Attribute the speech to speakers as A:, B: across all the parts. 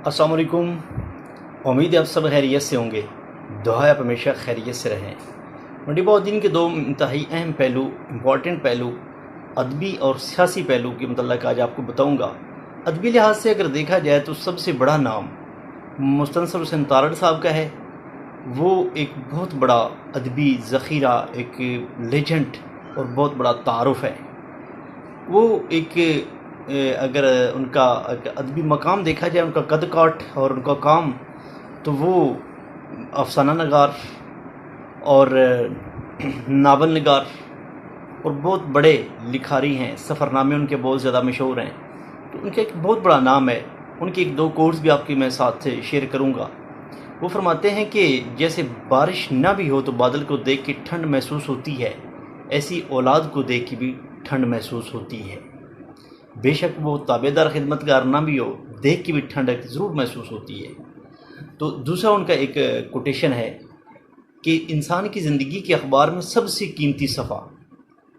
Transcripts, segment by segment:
A: अस्सलाम वालेकुम। उम्मीद है आप सब खैरियत से होंगे। दुआ है आप हमेशा खैरियत से रहें। मंडी बहाउद्दीन के दो इंतहाई अहम पहलू, इम्पॉर्टेंट पहलू, अदबी और सियासी पहलू के मतलब आज आपको बताऊंगा। अदबी लिहाज से अगर देखा जाए तो सबसे बड़ा नाम मुस्तनसर हुसैन तारड़ साहब का है। वो एक बहुत बड़ा अदबी ज़ख़ीरा, एक लेजेंड और बहुत बड़ा तारुफ है। वो एक अगर उनका अदबी मकाम देखा जाए, उनका कद काठ और उनका काम, तो वो अफसाना नगार और नावल नगार और बहुत बड़े लिखारी हैं। सफ़रनामे उनके बहुत ज़्यादा मशहूर हैं, तो उनका एक बहुत बड़ा नाम है। उनके एक दो कोट्स भी आपके मैं साथ शेयर करूँगा। वो फरमाते हैं कि जैसे बारिश ना भी हो तो बादल को देख के ठंड महसूस होती है, ऐसी औलाद को देख के भी ठंड महसूस होती है। बेशक वो ताबेदार खिदमतगार ना भी हो, देख के भी ठंडक ज़रूर महसूस होती है। तो दूसरा उनका एक कोटेशन है कि इंसान की ज़िंदगी के अखबार में सबसे कीमती सफ़ा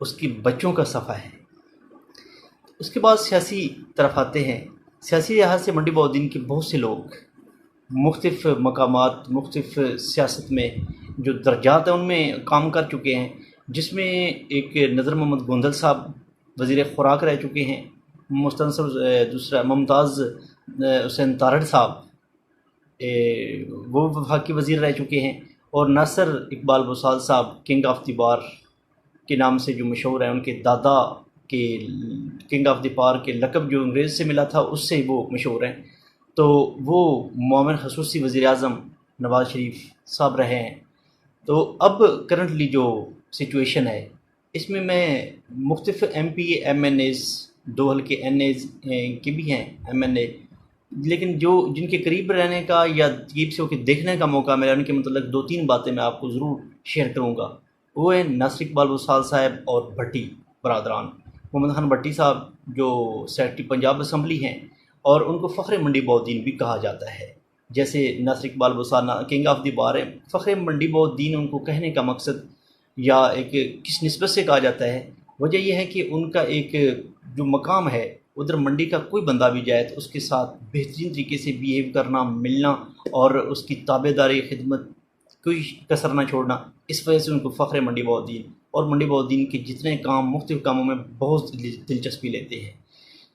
A: उसके बच्चों का सफ़ा है। उसके बाद सियासी तरफ आते हैं। सियासी लिहाज से मंडी बहाउद्दीन के बहुत से लोग मुख्तलिफ़ मकामात, मुख्तलिफ़ सियासत में जो दर्जात हैं उनमें काम कर चुके हैं, जिसमें एक नज़र मोहम्मद गोंदल साहब वज़ीर ख़ुराक रह चुके हैं। दूसरा मुमताज़ हुसैन तारड़ साहब वो वफाकी वज़ीर रह चुके हैं। और नासिर इकबाल बुसाल साहब किंग ऑफ द बार के नाम से जो मशहूर हैं, उनके दादा के किंग ऑफ द बार के लक़ब जो अंग्रेज़ से मिला था उससे वो मशहूर हैं। तो वो मोमिन खसूसी वज़ीर आज़म नवाज़ शरीफ साहब रहे हैं। तो अब करंटली जो सिचुएशन है, इसमें मैं मुख्तलिफ़ MP MNAs, दो हल्के NAs के भी हैं MNA, लेकिन जो जिनके करीब रहने का या करीब से होकर देखने का मौका मिला, उनके मतलब दो तीन बातें मैं आपको ज़रूर शेयर करूँगा। वो हैं नासिर इकबाल बुसाल साहब और भट्टी बरदरान। मोहम्मद खान भट्टी साहब जो सेक्रेटरी पंजाब असम्बली हैं, और उनको फ़ख्र मंडी बहाउद्दीन भी कहा जाता है। जैसे Nasir Iqbal Bosal king of the bar है, फ़ख्र मंडी बहाउद्दीन उनको कहने का मकसद या एक किस निस्बत से कहा जाता है, वजह यह है कि उनका एक जो मकाम है, उधर मंडी का कोई बंदा भी जाए तो उसके साथ बेहतरीन तरीके से बिहेव करना, मिलना और उसकी ताबेदारी, खिदमत, कोई कसर ना छोड़ना। इस वजह से उनको फ़ख्र मंडी बहाउद्दीन और मंडी बहाउद्दीन के जितने काम मुख्तलिफ़ कामों में बहुत दिलचस्पी लेते हैं।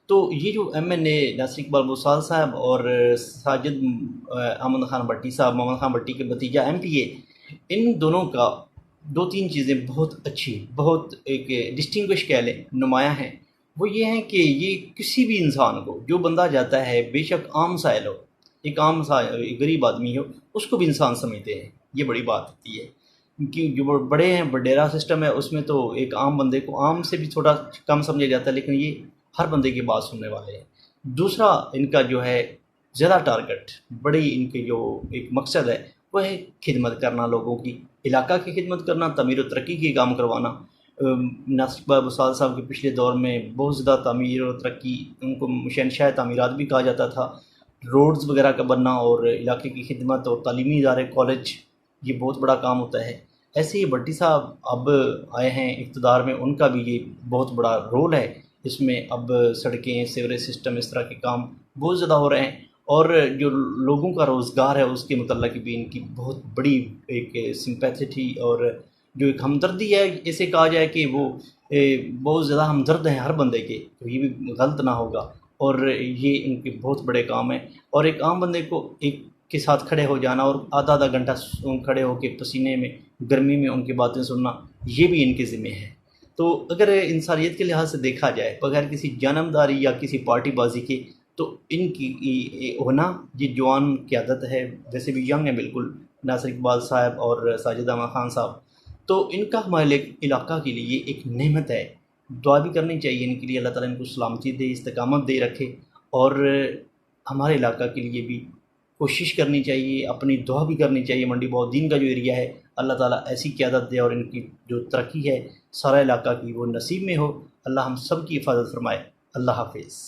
A: तो ये जो MNA नासिर इकबाल बुसाल साहब और साजिद अहमद खान भट्टी साहब, मोहम्मद खान भट्टी के भतीजा MPA, इन दोनों का दो तीन चीज़ें बहुत अच्छी, बहुत एक डिस्टिंग्विश कह लें, नुमायाँ हैं। वो ये हैं कि ये किसी भी इंसान को, जो बंदा जाता है, बेशक आम साइल हो, एक आम सा गरीब आदमी हो, उसको भी इंसान समझते हैं। ये बड़ी बात होती है कि जो बड़े हैं, बडेरा सिस्टम है, उसमें तो एक आम बंदे को आम से भी थोड़ा कम समझा जाता है, लेकिन ये हर बंदे की बात सुनने वाले हैं। दूसरा इनका जो है ज़्यादा टारगेट, बड़ी इनके जो एक मकसद है, वह है खिदमत करना, लोगों की, इलाका की खिदमत करना, तमीर व तरक्की के काम करवाना। नासिर इकबाल बुसाल साहब के पिछले दौर में बहुत ज़्यादा तमीर और तरक्की, उनको शहंशाह तामीरात भी कहा जाता था। रोड्स वगैरह का बनना और इलाके की खिदमत और तालीमी इदारे, कॉलेज, ये बहुत बड़ा काम होता है। ऐसे ही भट्टी साहब अब आए हैं इक़्तिदार में, उनका भी ये बहुत बड़ा रोल है इसमें। अब सड़कें, सीवरेज सिस्टम, इस तरह के काम बहुत ज़्यादा हो रहे हैं, और जो लोगों का रोज़गार है उसके मतलब भी इनकी बहुत बड़ी एक सिंपैथी और जो एक हमदर्दी है, इसे कहा जाए कि वो बहुत ज़्यादा हमदर्द हैं हर बंदे के, तो ये भी गलत ना होगा। और ये इनके बहुत बड़े काम हैं। और एक आम बंदे को एक के साथ खड़े हो जाना और आधा आधा घंटा खड़े होकर पसीने में, गर्मी में उनकी बातें सुनना, ये भी इनके ज़िम्मे है। तो अगर इंसानियत के लिहाज से देखा जाए, बगैर किसी जानमदारी या किसी पार्टीबाजी के, तो इनकी होना ये जवान क़यादत है, वैसे भी यंग है बिल्कुल, नासिर इकबाल साहब और साजिद अहमद खान साहब। तो इनका हमारे इलाका के लिए एक नेमत है। दुआ भी करनी चाहिए इनके लिए, अल्लाह ताला इनको सलामती दे, इस्तकामत दे रखे, और हमारे इलाका के लिए भी कोशिश करनी चाहिए, अपनी दुआ भी करनी चाहिए। मंडी बहाउद्दीन का जो एरिया है, अल्लाह ताला ऐसी क़यादत दे और इनकी जो तरक्की है सारा इलाका की, वो नसीब में हो। अल्लाह हम सब की हिफाजत फरमाए। अल्लाह हाफिज़।